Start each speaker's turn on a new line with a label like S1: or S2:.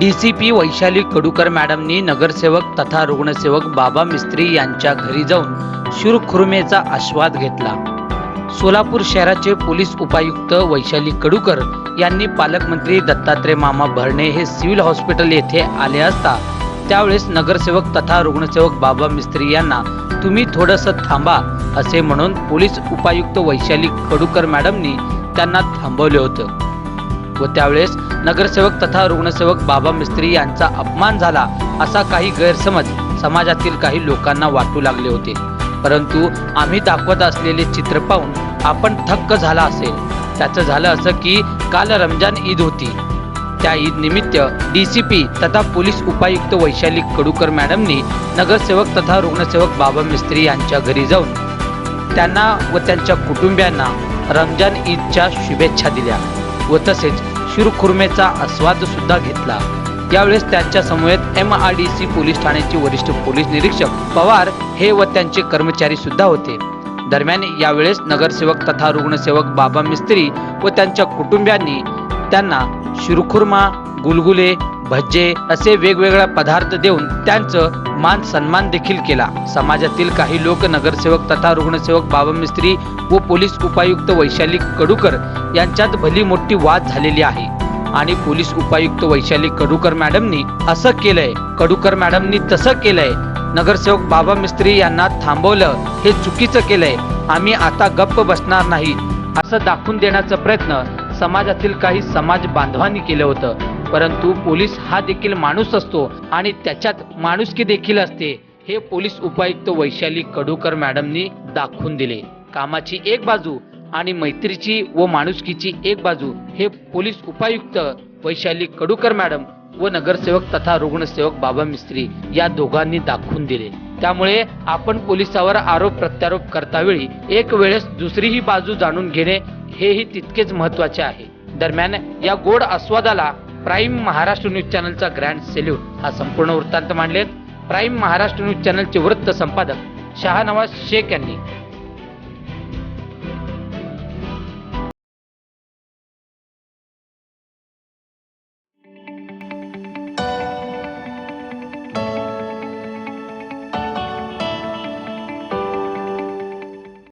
S1: DCP Vaishali Kadukar मॅडमनी नगरसेवक तथा रुग्णसेवक बाबा मिस्त्री यांच्या घरी जाऊन शिरखुर्मेचा आस्वाद घेतला। सोलापूर शहराचे पोलीस उपायुक्त वैशाली कडूकर यांनी पालकमंत्री दत्तात्रय मामा भरणे हे सिव्हिल हॉस्पिटल येथे आले असता त्यावेळेस नगरसेवक तथा रुग्णसेवक बाबा मिस्त्री यांना तुम्ही थोडंसं थांबा असे म्हणून पोलीस उपायुक्त वैशाली कडूकर मॅडमनी त्यांना थांबवले होते व त्यावेळेस नगरसेवक तथा रुग्णसेवक बाबा मिस्त्री यांचा अपमान झाला असा काही गैरसमज समाजातील काही लोकांना वाटू लागले होते। परंतु आम्ही दाखवत असलेले चित्र पाहून आपण थक्क झाला असेल। त्याचं झालं असं की काल रमजान ईद होती। त्या ईद निमित्त डीसीपी तथा पोलीस उपायुक्त वैशाली कडूकर मॅडमनी नगरसेवक तथा रुग्णसेवक बाबा मिस्त्री यांच्या घरी जाऊन त्यांना व त्यांच्या कुटुंबियांना रमजान ईदच्या शुभेच्छा दिल्या व तसेच शिरखुर्मेचा आस्वाद सुद्धा घेतला। यावेळेस त्यांच्या समवेत MRDC पोलीस ठाण्याचे वरिष्ठ पोलीस निरीक्षक पवार हे व त्यांचे कर्मचारी सुद्धा होते। दरम्यान यावेळेस नगरसेवक तथा रुग्णसेवक बाबा मिस्त्री व त्यांच्या कुटुंबियांनी त्यांना शिरखुर्मा, गुलगुले, भज्जे असे वेगवेगळे पदार्थ देऊन त्यांचं मान सन्मान देखील केला। समाजातील काही लोक नगरसेवक तथा रुग्णसेवक बाबा मिस्त्री व पोलीस उपायुक्त वैशाली कडूकर यांच्यात भली मोठी वाद झालेली आहे आणि पोलीस उपायुक्त वैशाली कडूकर मॅडमनी असं केलंय, कडूकर मॅडमनी तसं केलंय, नगरसेवक बाबा मिस्त्री यांना थांबवलं हे चुकीचं केलंय, आम्ही आता गप्प बसणार नाही असं दाखवून देण्याचा प्रयत्न समाजातील काही समाज बांधवांनी केलं होतं। परंतु पोलीस हा देखील माणूस असतो आणि त्याच्यात माणुसकी देखील असते हे पोलीस उपायुक्त वैशाली कडूकर मॅडमनी दाखवून दिले। कामाची एक बाजू आणि मैत्रीची व माणुसकीची एक बाजू हे पोलीस उपायुक्त वैशाली कडूकर मॅडम व नगरसेवक तथा रुग्णसेवक बाबा मिस्त्री या दोघांनी दाखवून दिले। त्यामुळे आपण पोलिसावर आरोप प्रत्यारोप करतावेळी एक वेळेस दुसरीही बाजू जाणून घेणे हेही तितकेच महत्त्वाचे आहे। दरम्यान या गोड आस्वादाला प्राईम महाराष्ट्र न्यूज चॅनलचा ग्रँड सॅल्यूट। हा संपूर्ण वृत्तांत मांडलेत प्राईम महाराष्ट्र न्यूज चॅनलचे वृत्त संपादक शाहनवाज शेख यांनी।